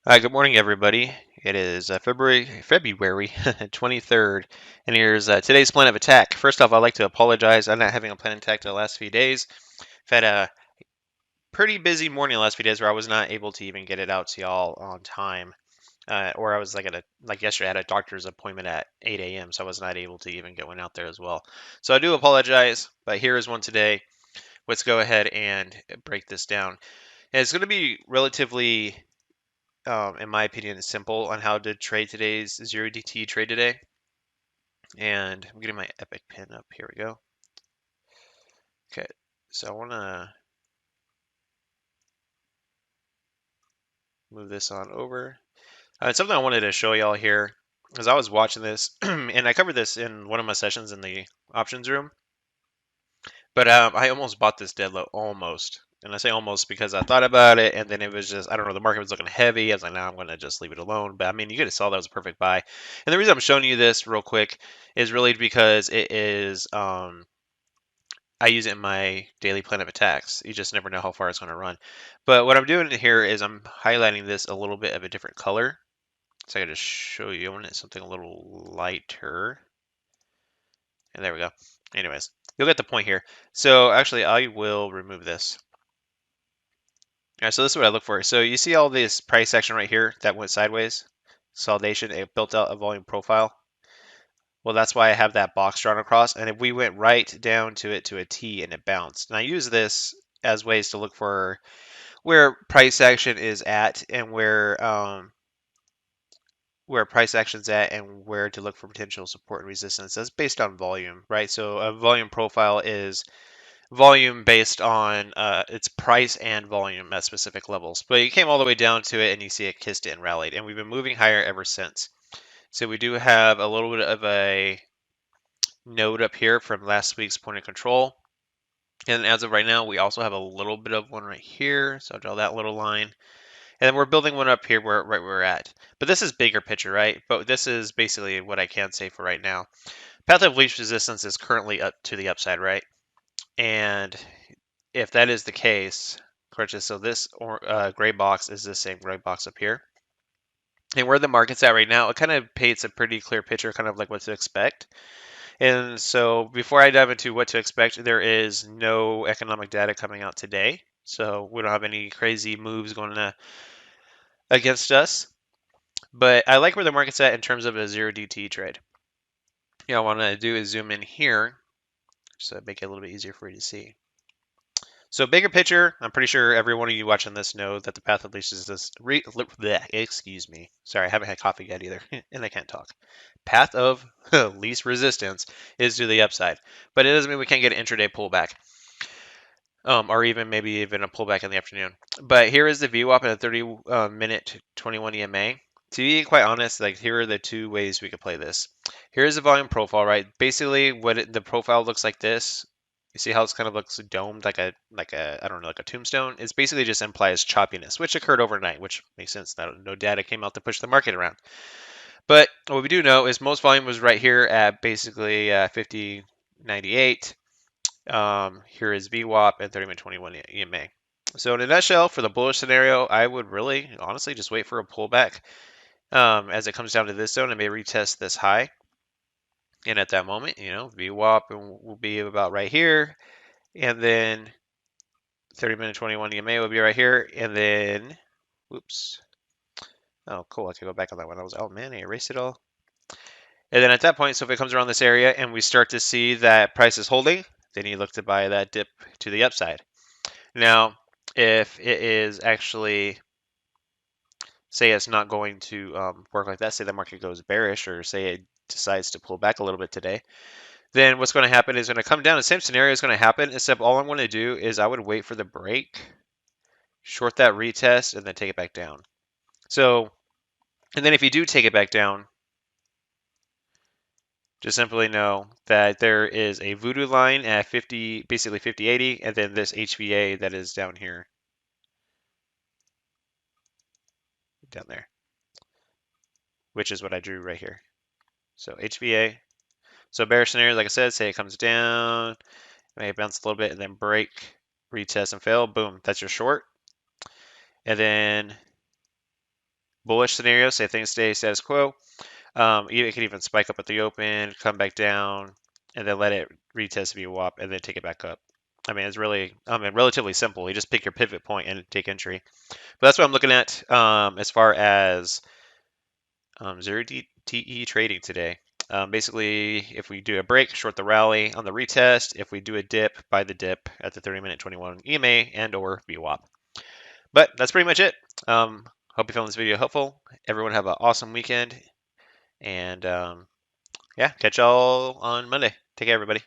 Good morning, everybody. It is February 23rd, and here's today's plan of attack. First off, I'd like to apologize. I'm not having a plan of attack the last few days. I've had a pretty busy morning the last few days where I was not able to even get it out to y'all on time. Or I was like yesterday, I had a doctor's appointment at 8 a.m., so I was not able to even get one out there as well. So I do apologize, but here is one today. Let's go ahead and break this down. And it's going to be relatively in my opinion, is simple on how to trade today's 0DTE trade today. And I'm getting my Epic pin up. Here we go. Okay, so I want to move this on over. Something I wanted to show y'all here, as I was watching this, and I covered this in one of my sessions in the options room, but I almost bought this dead low, almost. And I say almost because I thought about it, and then it was just, I don't know, the market was looking heavy. I was like, nah, I'm going to just leave it alone. But I mean, you could have saw that was a perfect buy. And the reason I'm showing you this real quick is really because it is, I use it in my daily plan of attacks. You just never know how far it's going to run. But what I'm doing here is I'm highlighting this a little bit of a different color. So I can just show you. I want something a little lighter. And there we go. Anyways, you'll get the point here. So actually, I will remove this. All right, so this is what I look for. So you see all this price action right here that went sideways? Consolidation, it built out a volume profile. Well, that's why I have that box drawn across. And if we went right down to it to a T and it bounced. And I use this as ways to look for where price action is at and where price action's at and where to look for potential support and resistance. That's based on volume, right? So a volume profile is volume based on its price and volume at specific levels. But you came all the way down to it and you see it kissed it and rallied. And we've been moving higher ever since. So we do have a little bit of a node up here from last week's point of control. And as of right now, we also have a little bit of one right here. So I'll draw that little line. And then we're building one up here where we're at. But this is bigger picture, right? But this is basically what I can say for right now. Path of least resistance is currently up to the upside, right? And if that is the case, correct, so this gray box is the same gray box up here. And where the market's at right now, it kind of paints a pretty clear picture, kind of like what to expect. And so before I dive into what to expect, there is no economic data coming out today. So we don't have any crazy moves going against us. But I like where the market's at in terms of a 0DT trade. What I want to do is zoom in here so make it a little bit easier for you to see. So bigger picture, I'm pretty sure every one of you watching this know that the path of least resistance, excuse me, sorry, I haven't had coffee yet either, and I can't talk. Path of least resistance is to the upside, but it doesn't mean we can't get an intraday pullback, or even maybe even a pullback in the afternoon. But here is the VWAP at a 30-minute 21 EMA. To be quite honest, like here are the two ways we could play this. Here's the volume profile, right? Basically, the profile looks like this. You see how it's kind of looks domed, like a I don't know, like a tombstone. It's basically just implies choppiness, which occurred overnight, which makes sense. No data came out to push the market around. But what we do know is most volume was right here at basically 50.98. Here is VWAP and 30-minute 21 EMA. So in a nutshell, for the bullish scenario, I would really, honestly, just wait for a pullback as it comes down to this zone and may retest this high. And at that moment, VWAP will be about right here. And then 30-minute 21 EMA will be right here. And then, whoops. Oh, cool. I can go back on that one. Oh man, I erased it all. And then at that point, so if it comes around this area and we start to see that price is holding, then you look to buy that dip to the upside. Now, if it is actually, say it's not going to work like that, say the market goes bearish, or say it decides to pull back a little bit today, then what's going to happen is going to come down. The same scenario is going to happen, except all I'm going to do is I would wait for the break, short that retest, and then take it back down. So, and then if you do take it back down, just simply know that there is a voodoo line at 50, basically 50.80, and then this HVA that is down here, down there, which is what I drew right here. So HVA. So bearish scenario, like I said, say it comes down, may bounce a little bit, and then break, retest, and fail. Boom, that's your short. And then Bullish scenario, say things stay status quo. It could even spike up at the open, come back down, and then let it retest VWAP, and then take it back up. I mean, it's really, relatively simple. You just pick your pivot point and take entry. But that's what I'm looking at as far as zero DTE trading today. Basically, if we do a break, short the rally on the retest. If we do a dip, buy the dip at the 30-minute 21 EMA and or VWAP. But that's pretty much it. Hope you found this video helpful. Everyone have an awesome weekend. And yeah, catch y'all on Monday. Take care, everybody.